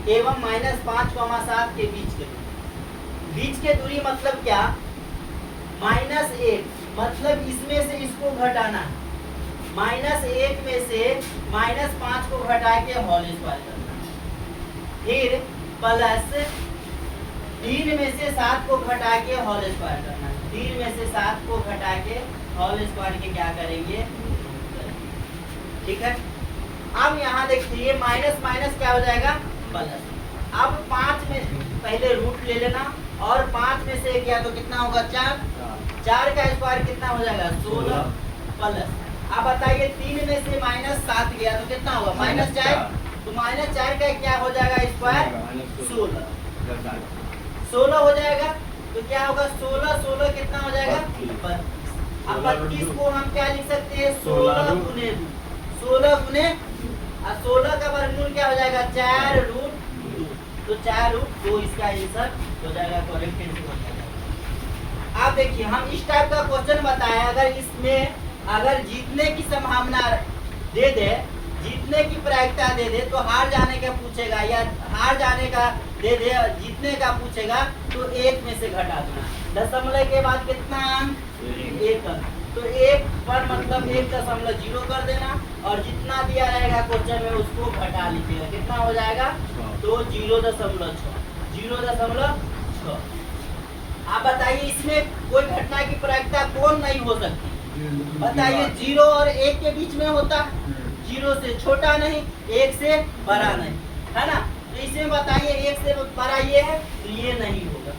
एवं -5,7 के बीच के दूरी। बीच के दूरी मतलब क्या, -1 मतलब इसमें से इसको घटाना है, -1 में से -5 को घटा के होल स्क्वायर करना है, फिर प्लस 3 में से 7 को घटा के होल स्क्वायर करना है, 3 में से 7 को घटा के होल स्क्वायर के क्या करेंगे, ठीक है। अब यहाँ देखिए माइनस माइनस क्या हो जाएगा, प्लस। अब 5 में पहले रूट ले लेना और 5 में से गया तो कितना होगा, 4, 4 का स्क्वायर कितना हो जाएगा, 16 प्लस। अब बताइए 3 में से -7 गया तो कितना होगा, -4, तो -4 का क्या हो जाएगा स्क्वायर, 16 हो जाएगा। तो क्या होगा, 16 16 कितना हो जाएगा, 32। अब 32 को हम क्या लिख सकते हैं, 16 गुने 16 का वर्गमूल क्या हो जाएगा, 4√2, तो 4√2 इसका आंसर हो जाएगा, करेक्ट आंसर हो जाएगा। अब देखिए हम इस टाइप का क्वेश्चन बताएं, अगर इसमें अगर जीतने की संभावना दे दे, जीतने की प्रायिकता दे दे तो हार जाने का पूछेगा, या हार जाने का दे दे जीतने का पूछेगा तो 1 में से घटा देना, दशमलव के बाद कितना अंक, 1 अंक, तो 1 पर मतलब 1.0 कर देना और जितना दिया रहेगा क्वेश्चन में उसको घटा लीजिएगा, कितना हो जाएगा, तो 0.6। आप बताइए इसमें कोई घटना की प्रायिकता कौन नहीं हो सकती, बताइए 0 और 1 के बीच में होता, 0 से छोटा नहीं, 1 से बड़ा नहीं, है ना। तो इसमें बताइए 1 से बड़ा ये है तो ये नहीं होगा,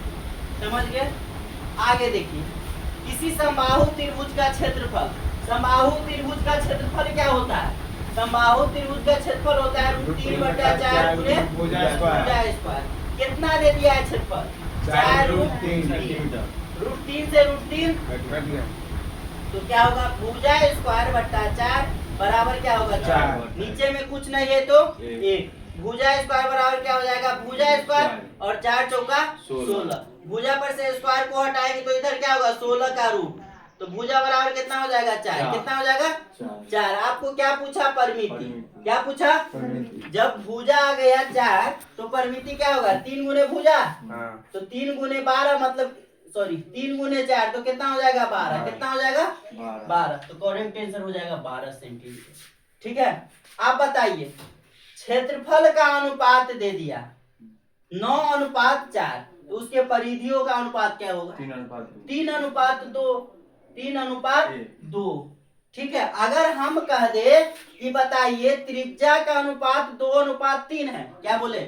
समझ गए। आगे देखिए, किसी समबाहु त्रिभुज का क्षेत्रफल, समबाहु त्रिभुज का क्षेत्रफल क्या होता है, समबाहु त्रिभुज का क्षेत्रफल होता है √3/4 गुणे भुजा स्क्वायर। कितना दे दिया है क्षेत्रफल, 4√3 √3 से √3 तो क्या होगा, भुजा स्क्वायर बट्टा 4 बराबर क्या होगा, 4। नीचे में कुछ नहीं है तो 1, भुजा स्क्वायर बराबर क्या हो जाएगा, भुजा स्क्वायर और 4 चौका 16, भुजा पर से स्क्वायर को हटाएंगे तो इधर क्या होगा, 16 का रूट, तो भुजा बराबर कितना हो जाएगा, 4, कितना हो जाएगा, 4। आपको क्या पूछा, परिमिति, क्या पूछा, जब भुजा आ गया 4 तो परिमिति क्या होगा, 3 गुने भुजा, तो 3 गुने 12 मतलब सॉरी 3 गुने 4 तो कितना हो जाएगा, 12, कितना हो जाएगा, 12, तो करेक्ट आंसर हो जाएगा 12 सेंटीमीटर, ठीक है। आप बताइए क्षेत्रफल का अनुपात दे दिया 9:4, तो उसके परिधियों का अनुपात क्या होगा, 3:2, 3:2, ठीक है। अगर हम कह दे कि बताइए त्रिज्या का अनुपात 2:3 है, क्या बोले,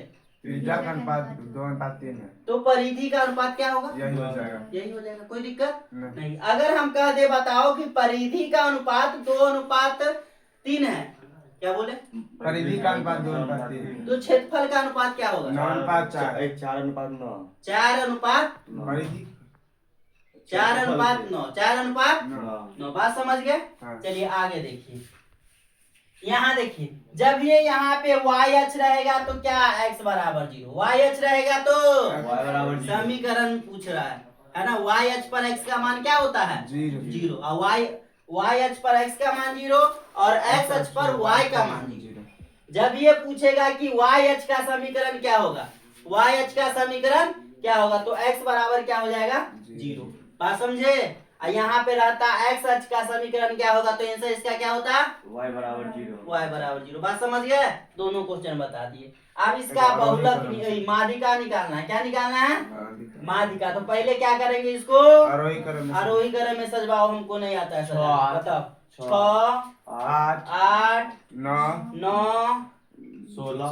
त्रिज्या का अनुपात 2:3 है, तो परिधि का अनुपात क्या होगा, यही हो जाएगा, यही हो जाएगा, कोई दिक्कत नहीं। अगर हम कह दे बताओ कि परिधि का अनुपात 2:3 है, क्या बोले, परिधि का अनुपात 2:3 है, तो क्षेत्रफल का अनुपात क्या होगा, 9:4, 4:9, परिधि 4:9, 4:9, बात समझ गए। चलिए आगे देखिए, यहाँ देखिए जब ये यहाँ पे y अक्ष रहेगा तो क्या x बराबर 0, y अक्ष रहेगा तो समीकरण पूछ रहा है ना, y अक्ष पर x का मान क्या होता है, 0, और y अक्ष पर x का मान 0 और x अक्ष पर y का मान 0। जब ये पूछेगा कि y अक्ष का समीकरण क्या होगा, y अक्ष का समीकरण क्या होगा, तो x बराबर क्या हो जाएगा, 0, बात समझे। यहाँ पे रहता x अक्ष का समीकरण क्या होगा, तो आंसर इसका क्या होता है, y बराबर 0, बात समझ गए। दोनों क्वेश्चन बता दिए। अब इसका बहुलक माध्यिका निकालना है, क्या निकालना है, माध्यिका। तो पहले क्या करेंगे, इसको आरोही क्रम में सजवाओ, हमको नहीं आता है सजाना, बताओ 6 8 9 16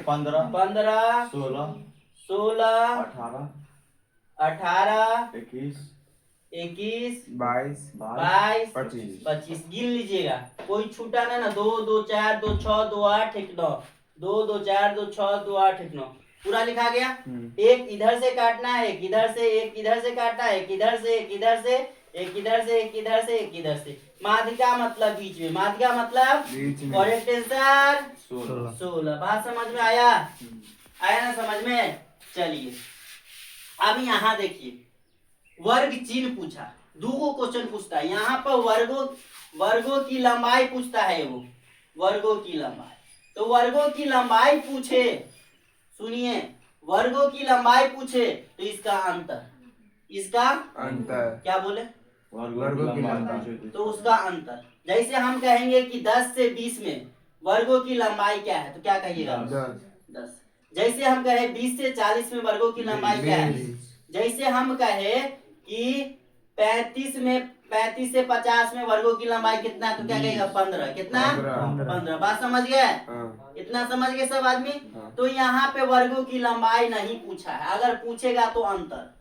15 16 18 21 22 25 गिन लीजिएगा, कोई छूटा ना, 2 2 4 2 6 2 8 1 9, 2 2 4 2 6 2 8 1 9, पूरा लिखा गया। एक इधर से काटना है, एक इधर से, एक इधर से काटना है, एक इधर से, एक इधर से, एक इधर से, एक इधर से, एक इधर से। माध्यिका मतलब बीच में, माध्यिका मतलब करेक्ट आंसर 16। बात समझ में आया, आया ना समझ में। चलिए अब यहाँ देखिए वर्ग चिन्ह पूछा, दो क्वेश्चन पूछता है यहाँ पर, वर्गों की लंबाई पूछता है, वो वर्गों की लंबाई। तो वर्गों की लंबाई पूछे सुनिए, वर्गों की लंबाई पूछे तो इसका इसका अंतर क्या बोले, वर्गों की लंबाई तो उसका अंतर। जैसे हम कहेंगे कि 10 से 20 में वर्गों की लंबाई क्या है, तो क्या कहिएगा, 10। जैसे हम कहे 20 से 40 में वर्गों की लंबाई क्या है, जैसे हम कहे कि 35 से 50 में वर्गों की लंबाई कितना है, तो क्या कहेगा, 15। कितना, 15। बात समझ गए, इतना समझ गए सब आदमी। तो यहाँ पे वर्गों की लंबाई नहीं पूछा है, अगर पूछेगा तो अंतर।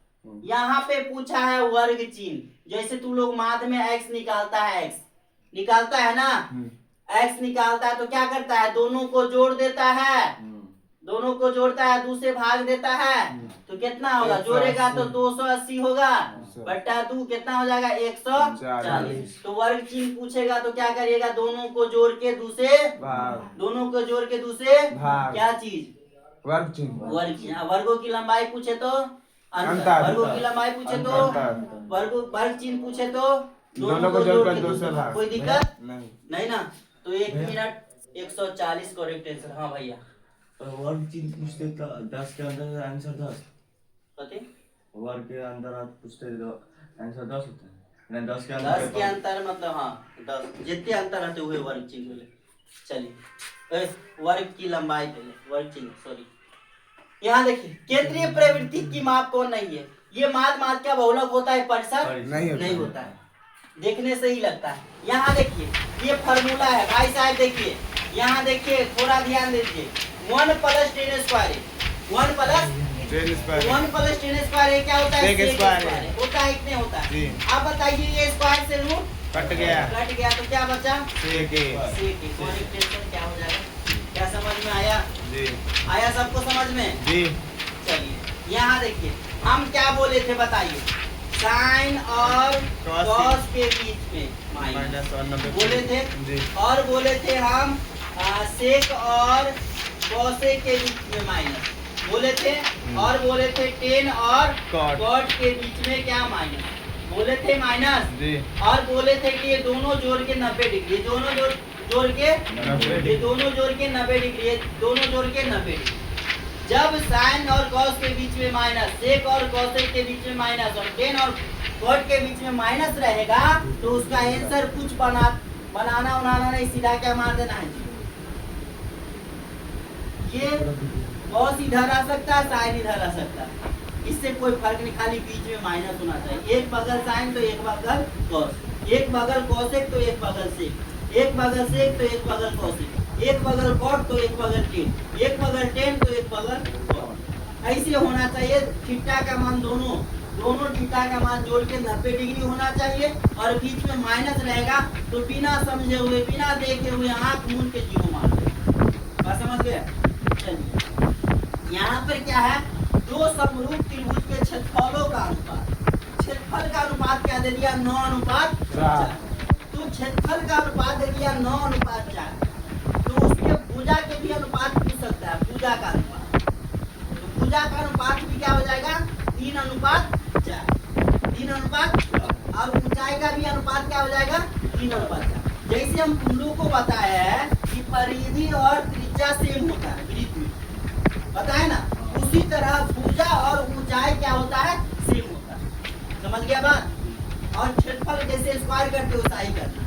यहाँ पे पूछा है वर्ग चिन्ह। जैसे तू लोग माथ में x निकालता है, x निकालता है ना, x निकालता है तो क्या करता है, दोनों को जोड़ देता है, दोनों को जोड़ता है, 2 से भाग देता है, तो कितना होगा, जोड़ेगा तो 280 होगा, बट्टा 2 कितना हो जाएगा, 140। तो वर्ग चिन्ह पूछेगा तो क्या करिएगा, दोनों को जोड़ के 2 से क्या चीज, वर्ग चिन्ह। वर्गों की लंबाई पूछे तो अंतर, वर्गों की लंबाई पूछे तो वर्ग चिन्ह पूछे तो दोनों को जोड़ के 2 से भाग। कोई दिक्कत नहीं ना। तो 1 मिनट 140 करेक्ट आंसर। हाँ भैया, वर्ग चिन्ह पूछते तो 10 के अंदर आंसर 10, कथी वर्ग के अंदर आप पूछते तो आंसर 10 होता है, 10 के 10 के अंतर मतलब, हाँ 10 जितने अंतर रहते हुए वर्ग चिन्ह बोले। चलिए वर्ग की लंबाई पहले, वर्ग चिन्ह सॉरी। यहाँ देखिए, केंद्रीय प्रवृत्ति की माप कौन नहीं है, ये माद का बहुलक होता है, परिसर नहीं होता है, देखने से ही लगता है। यहाँ देखिए, ये फार्मूला है भाई साहब, देखिए यहाँ देखिए, थोड़ा ध्यान दीजिए। 1 + 10 स्क्वायर, 1 + 10 स्क्वायर क्या होता है, sec स्क्वायर होता है, कितने होता है। आप बताइए, ये स्क्वायर से रूट कट गया तो क्या बचा, sec क्या हो जाएगा। क्या समझ में आया जी, आया सबको समझ में जी। चलिए यहाँ देखिए, हम क्या बोले थे बताइए, साइन और कॉस के बीच में माइनस बोले थे जी। और बोले थे हम सेक और कॉसेक के बीच में माइनस बोले थे, और बोले थे टेन और कॉट के बीच में क्या माइनस बोले थे, माइनस जी। और बोले थे कि ये दोनों जोड़ के 90 डिग्री, दोनों जोड़ के 90 डिग्री। जब साइन और कॉस के बीच में माइनस, सेक और कॉसेक के बीच में माइनस, और टेन और कॉट के बीच में माइनस रहेगा, तो उसका आंसर कुछ बनाना उनाना नहीं, सीधा क्या मार देना है। ये कॉस इधर आ सकता है, साइन इधर आ सकता है, इससे कोई फर्क नहीं, खाली बीच में माइनस होना चाहिए। एक बगल साइन तो एक बगल कॉस, एक बगल कॉसेक तो एक बगल सेक, एक बगल सेक तो एक बगल कॉसेक, एक बगल कॉट तो एक बगल टेन, एक बगल टेन तो एक बगल कॉट। ऐसे होना चाहिए। थीटा का मान दोनों थीटा का मान जोड़ के 90 डिग्री होना चाहिए, और बीच में माइनस रहेगा तो बिना समझे हुए, बिना देखे हुए आंख मूंद के 0 मार देगा। बात समझ गए। चलिए यहाँ पर क्या है, 2 समरूप त्रिभुज के क्षेत्रफलों का अनुपात, क्षेत्रफल का अनुपात क्या दे दिया, 9:4। तो क्षेत्रफल का अनुपात दे दिया 9:4, तो उसके भुजा के भी अनुपात पूछ सकता है, भुजा का अनुपात। तो भुजा का अनुपात भी क्या हो जाएगा, 3:4, 3:4, और ऊंचाई का भी अनुपात क्या हो जाएगा, 3:4। जैसे हम तुम लोग को बताया है कि परिधि और त्रिज्या सेम होता है वृत्त में, पता है ना, उसी तरह भुजा और ऊंचाई क्या होता है, सेम होता है। समझ गया बात। और क्षेत्रफल जैसे स्क्वायर करते वैसा ही करना,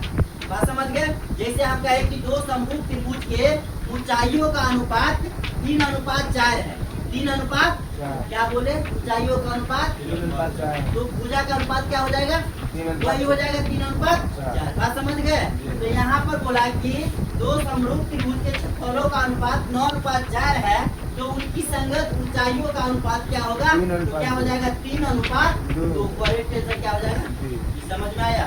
बात समझ गए। जैसे हम कहे कि 2 समरूप त्रिभुज के ऊंचाइयों का अनुपात 3:4 है, 3:4 क्या बोले, ऊंचाइयों का अनुपात, तो भुजा का अनुपात क्या हो जाएगा, वही हो जाएगा 3:4। बात समझ गए। तो यहाँ पर बोला कि 2 समरूप त्रिभुज के क्षेत्रफलों का अनुपात 9:4 है, तो उनकी संगत ऊंचाइयों का अनुपात क्या होगा, तो क्या हो जाएगा, 3:2। तो करेक्ट आंसर क्या हो जाएगा, समझ में आया।